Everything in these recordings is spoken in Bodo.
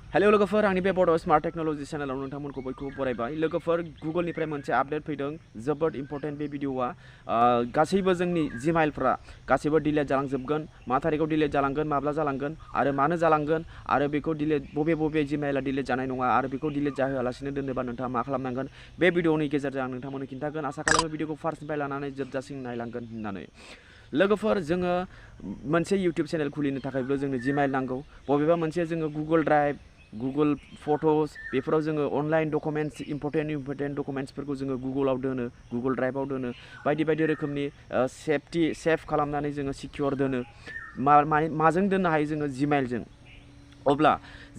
हेलो लोगोफोर आंनि बे बड' स्मार्ट टेक्न'लजि चेनेलाव नोंथांमोनखौ बयखौबो बरायबाय लोगोफोर गुगोलनिफ्राय मोनसे आपडेट फैदों जोबोद इम्पर्टेन्ट बे भिडिअआ गासैबो जोंनि जिमेइलफ्रा गासैबो डिलीट जालांजोबगोन मा थारिखआव डिलीट जालांगोन माब्ला जालांगोन आरो मानो जालांगोन आरो बेखौ डिलीट बबे जिमेइला डिलीट जानाय नङा आरो बेखौ डिलीट जाहोआलासिनो दोननोबा नोंथाङा मा खालामनांगोन बे भिडिअनि गेजेरजों आं नोंथांमोननो खिन्थागोन आसा खालामो भिडिअखौ फार्स्टनिफ्राय लानानै जोबजासिम नायलांगोन होननानै लोगोफोर जोङो मोनसे इउटिउब चेनेल खुलिनो थाखायबो जोंनो जिमेइल नांगौ बबेबा मोनसे जोङो गुगोल ड्राइभ गुगोल फटोस बेफोराव जोङो अनलाइन डकुमेन्ट्स इम्पर्टेन्ट डकुमेन्ट्सफोरखौ जोङो गुगोलाव दोनो गुगोल ड्राइभआव दोनो बायदि रोखोमनि सेफ खालामनानै जोङो सिकिउर दोनो माजों दोननो हायो जोङो जिमेइलजों अब्ला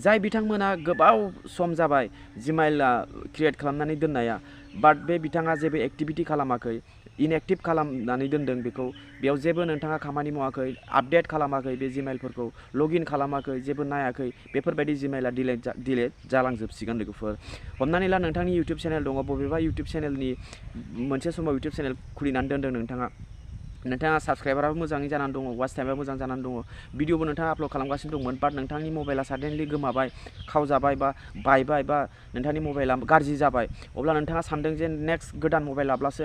जाय बिथांमोना गोबाव सम जाबाय जिमेइला क्रिएट खालामनानै दोननाया बाट बे बिथाङा जेबो एक्टिभिटी खालामाखै इनएक्टिभ खालामनानै दोनदों बेखौ बेयाव जेबो नोंथाङा खामानि मावाखै आपडेट खालामाखै बे जिमेइलफोरखौ लगिन खालामाखै जेबो नायाखै बेफोरबायदि जिमेइला डिलीट जालांजोबसिगोन लोगोफोर हमनानै ला नोंथांनि इउटिउब चेनेल दङ बबेबा इउटिउब चेनेलनि मोनसे समाव इउटिउब चेनेल खुलिनानै दोनदों नोंथाङा साबस्क्राइबाराबो मोजाङै जानानै दङ वाच टाइमआ मोजां जानानै दङ भिडिअबो नोंथाङा आपल'ड खालामगासिनो दंमोन बाट नोंथांनि मबाइला साडेनलि गोमाबाय खावजाबाय बा बायबाय बा नोंथांनि मबाइला गाज्रि जाबाय अब्ला नोंथाङा सानदों जे नेक्स्ट गोदान मबाइल लाब्लासो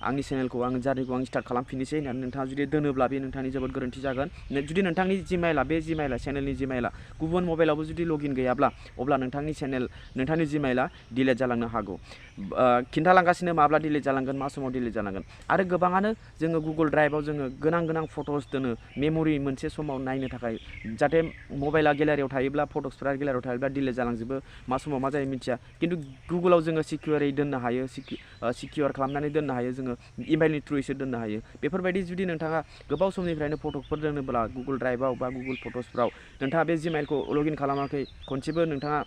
आंनि चेनेलखौ जार्निखौ स्टार्ट खालामफिननोसै होननानै नोंथाङा जुदि दोनोब्ला बे नोंथांनि जोबोद गोरोन्थि जागोन जुदि नोंथांनि जिमेइला चेनेलनि जिमेइला गुबुन मबाइलावबो जुदि लगिन गैयाब्ला अब्ला नोंथांनि जिमेइला डिलीट जालांनो हागौ खिन्थालांगासिनो माब्ला डिलीट जालांगोन मा समाव डिलीट जालांगोन आरो गोबाङानो जोङो गुगोल ड्राइभआव जोङो गोनां फटोस दोनो मेम'रि मोनसे समाव नायनो थाखाय जाहाथे मबाइला गेलारियाव थायोब्ला फटोसफोरा गेलारियाव थायोब्ला डिलीट जालांजोबो मा समाव मा जायो मिथिया खिन्थु गुगोलाव जोङो सिकिउरै दोननो हायो सिकिउर खालामनानै दोननो हायो जोङो इमेइलनि थ्रुयैसो दोननो हायो बेफोरबायदि जुदि नोंथाङा गोबाव समनिफ्रायनो फटोफोर दोनोब्ला गुगोल ड्राइभआव बा गुगोल फटोसफ्राव नोंथाङा बे जिमेइलखौ लगिन खालामाखै खनसेबो नोंथाङा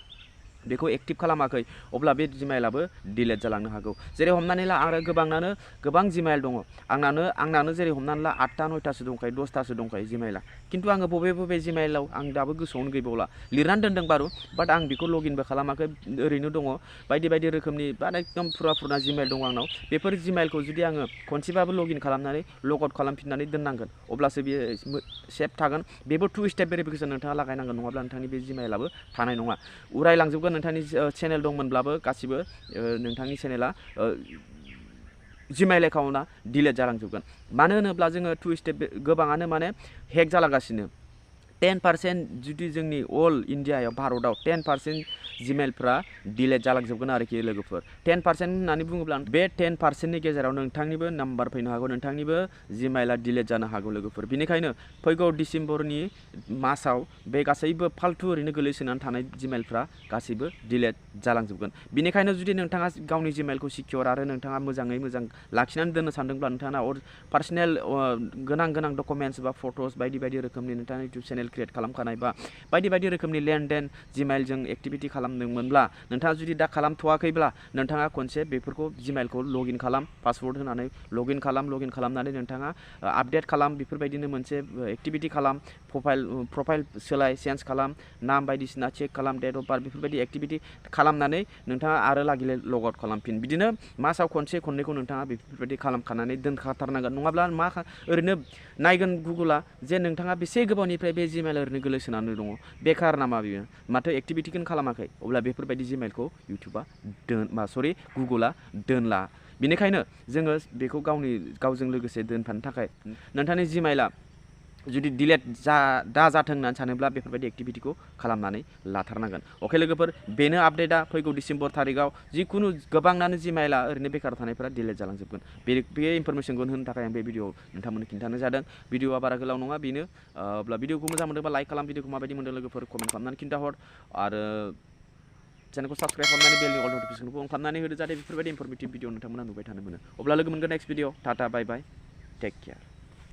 बेखौ एक्टिभ खालामाखै अब्ला बे जिमेइलाबो डिलीट जालांनो हागौ जेरै हमनानै ला आरो गोबां जिमेइल दङ आंनानो जेरै हमनानै ला 8टा 9टासो दंखायो 10टासो दंखायो जिमेइला खिन्थु आङो बबे जिमेइलाव आं दाबो गोसोआवनो गैबावला लिरनानै दोनदों बारु बाट आं बेखौ लगिनबो खालामाखै ओरैनो दङ बायदि रोखोमनि बा एकदम फुरा जिमेइल दङ आंनाव बेफोर जिमेइलखौ जुदि आङो खनसेबाबो लगिन खालामनानै लग आउट खालामफिननानै दोननांगोन अब्लासो बियो सेफ थागोन बेबो 2 स्टेप भेरिफिकेसन नोंथाङा लागायनांगोन नङाब्ला नोंथांनि बे जिमेइलाबो थानाय नङा उरायलांजोबगोन नोंथांनि चेनेल दंमोनब्लाबो गासिबो नोंथांनि चेनेला जिमेइल एकाउन्टआ डिलीट जालांजोबगोन मानो होनोब्ला जोङो 2 स्टेप गोबाङानो माने हेक जालांगासिनो 10% जुदि जोंनि अल इन्डियायाव भारतआव 10% जिमेइलफ्रा डिलीट जालांजोबगोन आरोखि लोगोफोर 10% होननानै बुङोब्ला बे 10%नि गेजेराव नोंथांनिबो नाम्बार फैनो हागौ नोंथांनिबो जिमेइला डिलीट जानो हागौ लोगोफोर बेनिखायनो फैगौ डिसेम्बरनि मासाव बे गासैबो फाल्तु ओरैनो गोलैसोनानै थानाय जिमेइलफ्रा गासैबो डिलीट जालांजोबगोन बेनिखायनो जुदि नोंथाङा गावनि जिमेइलखौ सिकिउर आरो नोंथाङा मोजाङै मोजां लाखिनानै दोननो सानदोंब्ला नोंथाङा पार्सनेल गोनां डकुमेन्ट्स बा फटोस बायदि रोखोमनि नोंथाङा इउटिउब चेनेल क्रिएट खालामखानाय बा बायदि रोखोमनि लेनदेन जिमेइलजों एक्टिभिटी खालामदोंमोनब्ला नोंथाङा जुदि दा खालामथ'वाखैब्ला नोंथाङा खनसे बेफोरखौ जिमेइलखौ लगिन खालाम पासवर्ड होनानै लगिन खालामनानै नोंथाङा आपडेट खालाम बेफोरबायदिनो मोनसे एक्टिभिटी खालाम प्रफाइल सोलाय चेन्ज खालाम नाम बायदिसिना चेक खालाम डेट अफ बार्थ बेफोरबायदि एक्टिभिटी खालामनानै नोंथाङा आरो लागिले लग आउट खालामफिन बिदिनो मासाव खनसे खननैखौ नोंथाङा बेफोरबायदि खालामखानानै दोनखाथारनांगोन नङाब्ला मा ओरैनो नायगोन गुगोला जे नोंथाङा बेसे गोबावनिफ्राय बे जिमेइल ओरैनो गोलैसोनानै दङ बेखार नामा बियो माथो एक्टिभिटीखौनो खालामाखै अब्ला बेफोरबायदि जिमेइलखौ गुगोला दोनला बेनिखायनो जोङो बेखौ गावजों लोगोसे दोनफानो थाखाय नोंथांनि जिमेइला जुदि डिलीट दा जाथों होननानै सानोब्ला बेफोरबायदि एक्टिभिटीखौ खालामनानै लाथारनांगोन अके लोगोफोर बेनो आपडेटआ फैगौ डिसेम्बर थारिखआव जिखुनु गोबाङानो जिमेइला ओरैनो बेकार थानायफोरा डिलीट जालांजोबगोन बे इनफरमेसनखौ होनो थाखाय आं बे भिडिअ नोंथांमोननो खिन्थानो जादों भिडिअआ बारा गोलाव नङा बेनो अब्ला भिडिअखौ मोजां मोनदोंबा लाइक खालाम भिडिअखौ माबायदि मोनदों लोगोफोर कमेन्ट खालामनानै खिन्थाहर आरो चेनेलखौ साबस्क्राइब खालामनानै बेलनि अल नटिफिकेसनखौ अन खालामनानै होदो जाहाथे बेफोरबायदि इनफरमेटिभ भिडिअ नोंथांमोना नुबाय थानो मोनो अब्ला लोगो मोनगोन नेक्स्ट भिडिअ टाटा बाय बाय टेक केयार